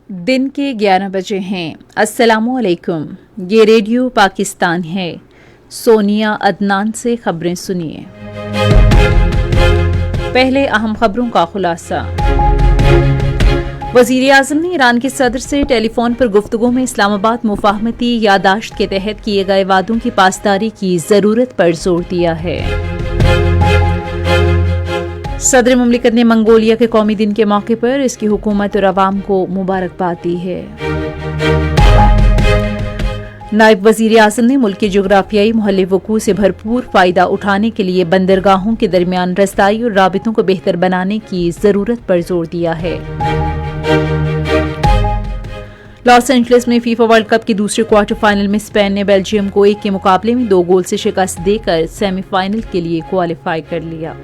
दिन के 11 बजे हैं। अस्सलामुअलैकुम। ये रेडियो पाकिस्तान है। सोनिया अदनान से खबरें सुनिए। पहले अहम खबरों का खुलासा। वज़ीर आज़म ने ईरान के सदर से टेलीफोन पर गुफ्तगू में इस्लामाबाद मुफाहमती यादाश्त के तहत किए गए वादों की पासदारी की ज़रूरत पर जोर दिया है। सदर मुमलिकत ने मंगोलिया के कौमी दिन के मौके पर इसकी हुकूमत और अवाम को मुबारकबाद दी है। नायब वज़ीर आज़म ने मुल्क के जोग्राफियाई मोहल्ले वकूअ से भरपूर फ़ायदा उठाने के लिए बंदरगाहों के दरमियान रसाई और राबितों को बेहतर बनाने की ज़रूरत पर जोर दिया है। लॉस एंजलिस में फीफा वर्ल्ड कप के दूसरे क्वार्टर फाइनल में स्पेन ने बेल्जियम को 1 के मुकाबले में 2 गोल से शिकस्त देकर सेमीफाइनल के लिए क्वालिफाई कर लिया।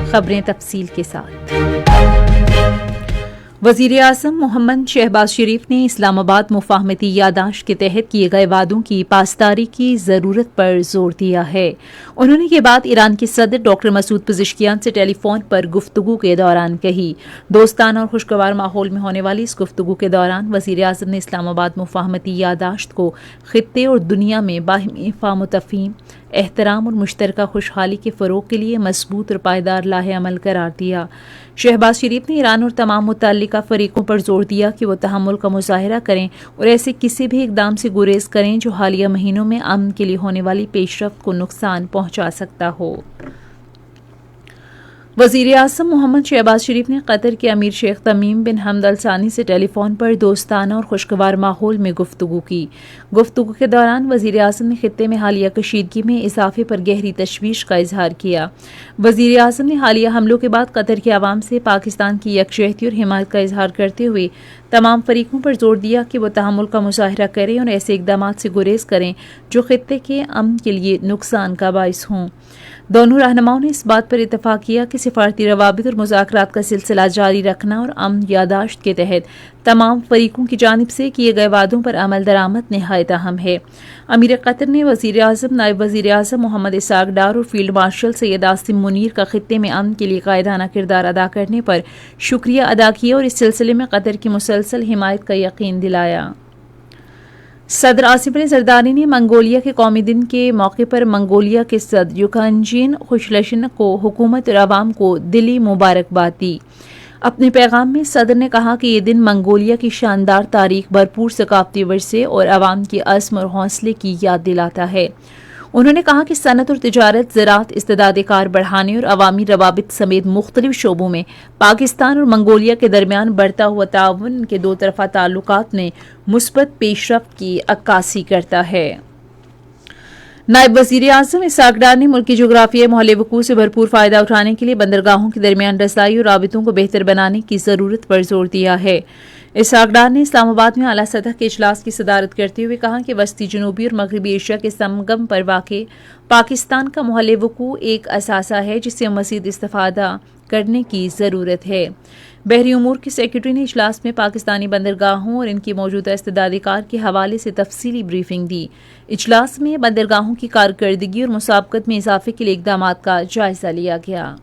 खबरें तफसील के साथ। वज़ीर आज़म मोहम्मद शहबाज शरीफ ने इस्लामाबाद मुफाहमती यादाश्त के तहत किए गए वादों की पासदारी की ज़रूरत पर जोर दिया है। उन्होंने ये बात ईरान के सदर डॉक्टर मसूद पेज़ेश्कियान से टेलीफोन पर गुफ्तगू के दौरान कही। दोस्ताना और खुशगवार माहौल में होने वाली इस गुफ्तगू के दौरान वज़ीर आज़म ने इस्लामाबाद मुफाहमती यादाश्त को खित्ते और दुनिया में बाहिमी फ़ाहम तफ़हीम, एहतराम और मुश्तरका खुशहाली के फ़रोग़ के लिए मजबूत और पायदार लाहे अमल करार दिया। शहबाज शरीफ ने ईरान और तमाम मुतल्लिका फरीकों पर जोर दिया कि वो तहम्मुल का मुजाहिरा करें और ऐसे किसी भी इकदाम से गुरेज करें जो हालिया महीनों में अमन के लिए होने वाली पेशरफ्त को नुकसान पहुंचा सकता हो। वज़ीर आज़म मोहम्मद शहबाज शरीफ ने कतर के अमीर शेख तमीम बिन हमद अल सानी से टेलीफोन पर दोस्ताना और खुशगवार माहौल में गुफ्तगू की। गुफ्तगू के दौरान वज़ीर आज़म ने खित्ते में हालिया कशीदगी में इजाफे पर गहरी तशवीश का इजहार किया। वज़ीर आज़म ने हालिया हमलों के बाद कतर के अवाम से पाकिस्तान की यकजहती और हिमायत का इजहार करते हुए तमाम फरीकों पर जोर दिया कि वो तहम्मुल का मुजाहिरा करें और ऐसे इकदाम से गुरेज करें जो खित्ते के अमन के लिए नुकसान का बाइस हों। दोनों रहनुमाओं ने इस बात पर इत्तफाक किया कि सिफारती रवाबित और मुज़ाकरात का सिलसिला जारी रखना और अमन यादाश्त के तहत तमाम फरीकों की जानिब से किए गए वादों पर अमल दरामद निहायत अहम है। अमीर कतर ने वज़ीर आज़म, नायब वज़ीर आज़म मोहम्मद इसाक डार और फील्ड मार्शल सैयद आसिम मुनीर का खित्ते में अमन के लिए कायदाना किरदार अदा करने पर शुक्रिया अदा किया और इस सिलसिले में कतर की मुसलसल हिमायत का यकीन दिलाया। सदर आसिफ अली जरदारी ने मंगोलिया के कौमी दिन के मौके पर मंगोलिया के सदर युखानजीन खुशलशन को हुकूमत और अवाम को दिली मुबारकबाद दी। अपने पैगाम में सदर ने कहा कि ये दिन मंगोलिया की शानदार तारीख, भरपूर सकाफती वर्से और अवाम की अज़्म और हौसले की याद दिलाता है। उन्होंने कहा कि सनत और तिजारत, ज़राअत, इस्तेदाद कार बढ़ाने और अवामी रवाबित समेत मुख्तलिफ शोबों में पाकिस्तान और मंगोलिया के दरमियान बढ़ता हुआ ताउन के दो तरफा ताल्लुकात में मुस्बत पेशरफ्त की अक्कासी करता है। नायब वज़ीर आज़म इसाक डार ने मुल्क की जोग्राफियाई मोहल्ले वकूअ से भरपूर फ़ायदा उठाने के लिए बंदरगाहों के दरमियान रसाई और राबितों को बेहतर बनाने की ज़रूरत पर जोर दिया है। इसाक डार ने इस्लामाबाद में आला सतह के इजलास की सदारत करते हुए कहा कि वस्ती जनूबी और मगरबी एशिया के संगम पर वाक़े पाकिस्तान का मोहल्ले वकूअ एक असासा है जिससे मज़ीद इस्तिफ़ादा करने की ज़रूरत है। बहरी उमूर के सेक्रेटरी ने इजलास में पाकिस्तानी बंदरगाहों और इनकी मौजूदा इस्तेदादी कार के हवाले से तफसीली ब्रीफिंग दी। इजलास में बंदरगाहों की कारकर्दगी और मुसाबकत में इजाफे के लिए इक़दाम का जायजा लिया गया।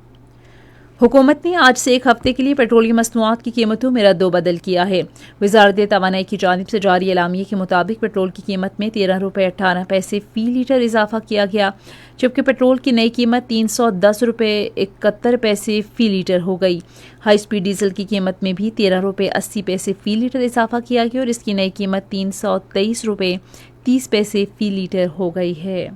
हुकूमत ने आज से एक हफ्ते के लिए पेट्रोलियम मसनूआत की कीमतों में रद्दोबदल किया है। वज़ारत तवानाई की जानिब से जारी एलामिये के मुताबिक पेट्रोल की कीमत में 13 रुपये 18 पैसे फ़ी लीटर इजाफा किया गया, जबकि पेट्रोल की नई कीमत 310 रुपये 71 पैसे फ़ी लीटर हो गई। हाई स्पीड डीजल की कीमत में भी 13 रुपये 80 पैसे फ़ी लीटर इजाफा किया गया और इसकी नई कीमत 323 रुपये 30 पैसे फ़ी लीटर हो गई है।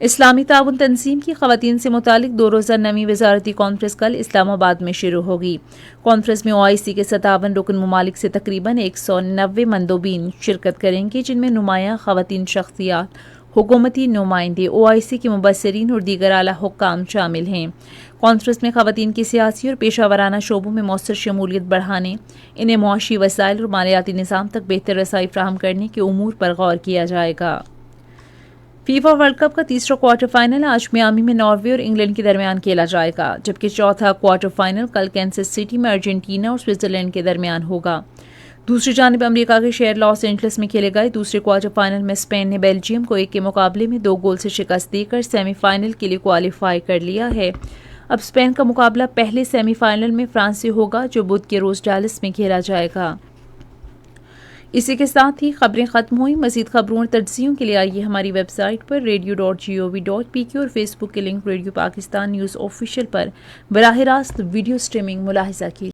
इस्लामी ताउन तंजीम की ख़वातीन से मुतालिक 2 रोज़ा नवी वज़ारती कॉन्फ्रेंस कल इस्लामाबाद में शुरू होगी। कॉन्फ्रेंस में OIC के 57 रुकन ममालिक से तकरीबन 190 मंदोबीन शिरकत करेंगे, जिनमें नुमाया ख़वातीन शख्सियात, हुकूमती नुमाइंदे, OIC के मुबस्सिरीन और दीगर आला हुक्काम शामिल हैं। कॉन्फ्रेंस में ख़वातीन की सियासी और पेशावराना शोबों में मौसर शमूलियत बढ़ाने, इन्हें मुआशी वसाइल और मालियाती निज़ाम तक बेहतर रसाई फ्राहम करने के उमूर पर गौर किया जाएगा। फीफा वर्ल्ड कप का तीसरा क्वार्टर फाइनल आज मियामी में नॉर्वे और इंग्लैंड के दरमियान खेला जाएगा, जबकि चौथा क्वार्टर फाइनल कल कैंसस सिटी में अर्जेंटीना और स्विट्जरलैंड के दरमियान होगा। दूसरी जानिब अमेरिका के शहर लॉस एंजलिस में खेले गए दूसरे क्वार्टर फाइनल में स्पेन ने बेल्जियम को 1 के मुकाबले में 2 गोल से शिकस्त देकर सेमीफाइनल के लिए क्वालिफाई कर लिया है। अब स्पेन का मुकाबला पहले सेमीफाइनल में फ्रांस से होगा, जो बुध के रोज डालस में खेला जाएगा। इसी के साथ ही खबरें खत्म हुई। मजीद खबरों और तजज़ियों के लिए आइए हमारी वेबसाइट पर radio.gov.pk और फेसबुक के link radio Pakistan news official पर बराह रास्त वीडियो स्ट्रीमिंग मुलाहिजा की।